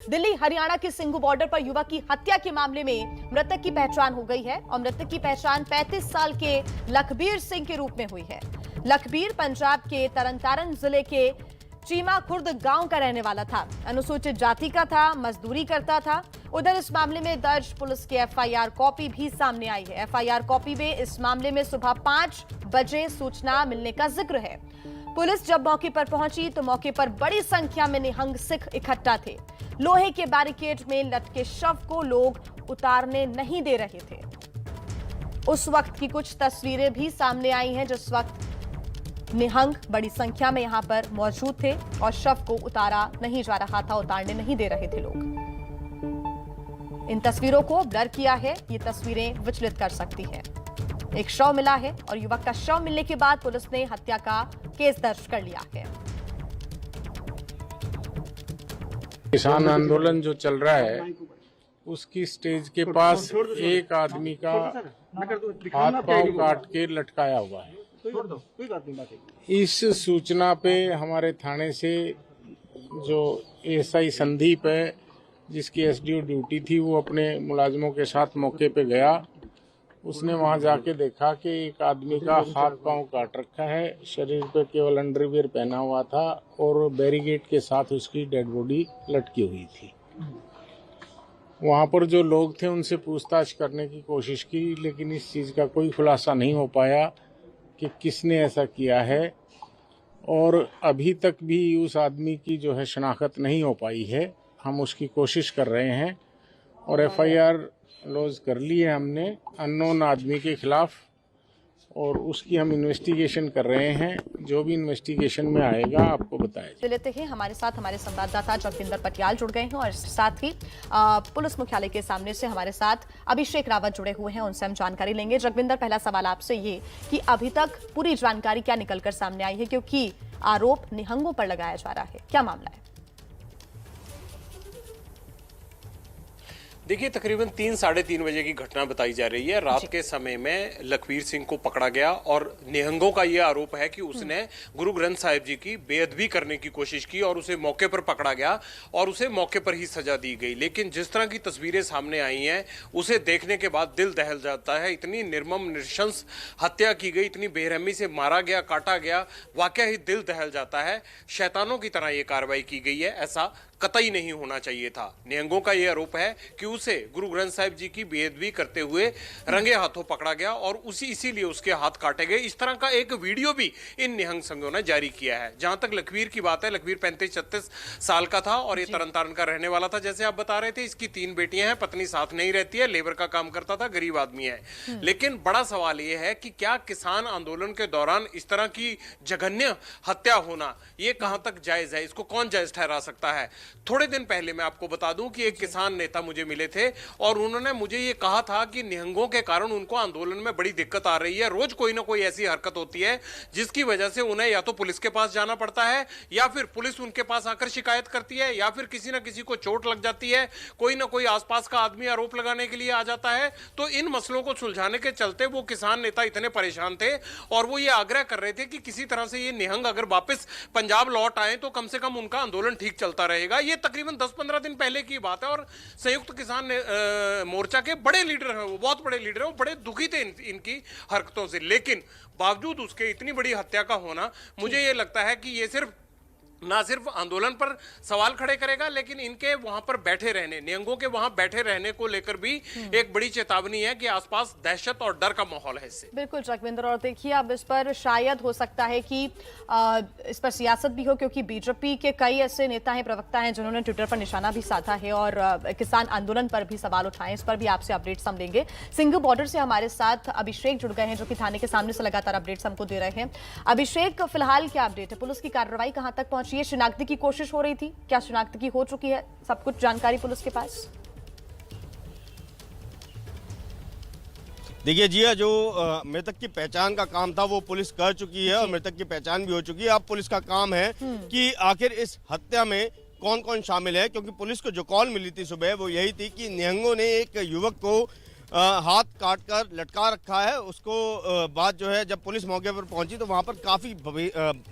दिल्ली हरियाणा के सिंघू बॉर्डर पर युवक की हत्या के मामले में मृतक की पहचान हो गई है और मृतक की पहचान 35 साल के लखबीर सिंह के रूप में हुई है। लखबीर पंजाब के तरनतारन जिले के चीमा खुर्द गांव का रहने वाला था। अनुसूचित जाति का था, मजदूरी करता था। उधर इस मामले में दर्ज पुलिस की एफआईआर कॉपी भी सामने आई है। एफआईआर कॉपी में इस मामले में सुबह 5 बजे सूचना मिलने का जिक्र है। पुलिस जब मौके पर पहुंची तो मौके पर बड़ी संख्या में निहंग सिख इकट्ठा थे। लोहे के बैरिकेड में लटके शव को लोग उतारने नहीं दे रहे थे। उस वक्त की कुछ तस्वीरें भी सामने आई हैं जिस वक्त निहंग बड़ी संख्या में यहां पर मौजूद थे और शव को उतारा नहीं जा रहा था, उतारने नहीं दे रहे थे लोग। इन तस्वीरों को ब्लर किया है, ये तस्वीरें विचलित कर सकती हैं। एक शव मिला है और युवक का शव मिलने के बाद पुलिस ने हत्या का केस दर्ज कर लिया है। किसान आंदोलन जो चल रहा है उसकी स्टेज के पास एक आदमी का हाथ पांव काट के लटकाया हुआ है। इस सूचना पे हमारे थाने से जो एसआई संदीप है, जिसकी एसडीओ ड्यूटी थी, वो अपने मुलाजिमों के साथ मौके पे गया। उसने वहां जाके देखा कि एक आदमी का हाथ पांव काट रखा है, शरीर पे केवल अंडरवियर पहना हुआ था और बैरिकेड के साथ उसकी डेड बॉडी लटकी हुई थी। वहां पर जो लोग थे उनसे पूछताछ करने की कोशिश की, लेकिन इस चीज़ का कोई खुलासा नहीं हो पाया कि किसने ऐसा किया है और अभी तक भी उस आदमी की जो है शनाख्त नहीं हो पाई है। हम उसकी कोशिश कर रहे हैं और एफआईआर लॉन्च कर ली है हमने अननोन आदमी के खिलाफ और उसकी हम इन्वेस्टिगेशन कर रहे हैं। जो भी इन्वेस्टिगेशन में आएगा आपको बताया लेते हैं। हमारे साथ हमारे संवाददाता जगविंदर पटियाल जुड़ गए हैं और साथ ही पुलिस मुख्यालय के सामने से हमारे साथ अभिषेक रावत जुड़े हुए हैं, उनसे हम जानकारी लेंगे। जगविंदर, पहला सवाल आपसे ये कि अभी तक पूरी जानकारी क्या निकलकर सामने आई है, क्योंकि आरोप निहंगों पर लगाया जा रहा है, क्या मामला है? देखिए, तकरीबन 3-3:30 बजे की घटना बताई जा रही है। रात के समय में लखबीर सिंह को पकड़ा गया और निहंगों का यह आरोप है कि उसने गुरु ग्रंथ साहिब जी की बेअदबी करने की कोशिश की और उसे मौके पर पकड़ा गया और उसे मौके पर ही सजा दी गई। लेकिन जिस तरह की तस्वीरें सामने आई हैं, उसे देखने के बाद दिल दहल जाता है। इतनी निर्मम नृशंस हत्या की गई, इतनी बेरहमी से मारा गया, काटा गया, वाकई ही दिल दहल जाता है। शैतानों की तरह यह कार्रवाई की गई है, ऐसा कतई नहीं होना चाहिए था। निहंगों का यह आरोप है कि उसे गुरु ग्रंथ साहिब जी की बेअदबी करते हुए रंगे हाथों पकड़ा गया और इसीलिए उसके हाथ काटे गए। इस तरह का एक वीडियो भी इन निहंग संघों ने जारी किया है। जहां तक लखबीर की बात है, लखबीर 35-36 साल का था और ये तरनतारन का रहने वाला था। जैसे आप बता रहे थे, इसकी 3 बेटियां हैं, पत्नी साथ नहीं रहती है, लेबर का काम करता था, गरीब आदमी है। लेकिन बड़ा सवाल यह है कि क्या किसान आंदोलन के दौरान इस तरह की जघन्य हत्या होना ये कहां तक जायज है? इसको कौन जायज ठहरा सकता है? थोड़े दिन पहले मैं आपको बता दूं कि एक किसान नेता मुझे मिले थे और उन्होंने मुझे ये कहा था कि निहंगों के कारण उनको आंदोलन में बड़ी दिक्कत आ रही है। रोज कोई ना कोई ऐसी हरकत होती है जिसकी वजह से उन्हें या तो पुलिस के पास जाना पड़ता है या फिर पुलिस उनके पास आकर शिकायत करती है या फिर किसी ना किसी को चोट लग जाती है, कोई ना कोई आसपास का आदमी आरोप लगाने के लिए आ जाता है। तो इन मसलों को सुलझाने के चलते वो किसान नेता इतने परेशान थे और वो ये आग्रह कर रहे थे कि किसी तरह से ये निहंग अगर वापस पंजाब लौट आए तो कम से कम उनका आंदोलन ठीक चलता रहेगा। ये तकरीबन 10-15 दिन पहले की बात है और संयुक्त किसान मोर्चा के बड़े लीडर हैं, वो बहुत बड़े लीडर हैं, वो बड़े दुखी थे इनकी हरकतों से। लेकिन बावजूद उसके इतनी बड़ी हत्या का होना, मुझे ये लगता है कि ये ना सिर्फ आंदोलन पर सवाल खड़े करेगा, लेकिन इनके वहां पर बैठे रहने, निहंगों के वहां बैठे रहने को लेकर भी एक बड़ी चेतावनी है कि आसपास दहशत और डर का माहौल है इससे। बिल्कुल जगविंदर, और देखिए अब इस पर शायद हो सकता है कि इस पर सियासत भी हो, क्योंकि बीजेपी के कई ऐसे नेता हैं, प्रवक्ता हैं जिन्होंने ट्विटर पर निशाना भी साधा है और किसान आंदोलन पर भी सवाल उठाए। इस पर भी आपसे अपडेट्स हम लेंगे। सिंघू बॉर्डर से हमारे साथ अभिषेक जुड़ गए हैं, जो कि थाने के सामने से लगातार अपडेट्स हमको दे रहे हैं। अभिषेक, फिलहाल क्या अपडेट है? पुलिस की कार्रवाई कहां तक पहुंची? ये शिनाख्ती की कोशिश हो रही थी, क्या शिनाख्ती की हो चुकी है? सब कुछ जानकारी पुलिस के पास? देखिए जी, जो मृतक की पहचान का काम था वो पुलिस कर चुकी है और मृतक की पहचान भी हो चुकी है। अब पुलिस का काम है कि आखिर इस हत्या में कौन कौन शामिल है, क्योंकि पुलिस को जो कॉल मिली थी सुबह वो यही थी कि निहंगों ने एक युवक को हाथ काटकर लटका रखा है। उसको बात जो है, जब पुलिस मौके पर पहुंची तो वहां पर काफी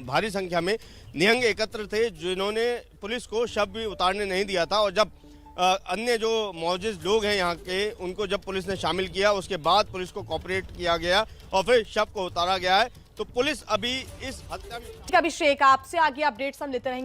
भारी संख्या में निहंग एकत्र थे, जिन्होंने पुलिस को शव भी उतारने नहीं दिया था। और जब अन्य जो मौजूद लोग हैं यहाँ के, उनको जब पुलिस ने शामिल किया उसके बाद पुलिस को कोऑपरेट किया गया और फिर शव को उतारा गया है। तो पुलिस अभी इस हत्या में अभिषेक, आपसे आगे अपडेट्स हम लेते रहेंगे।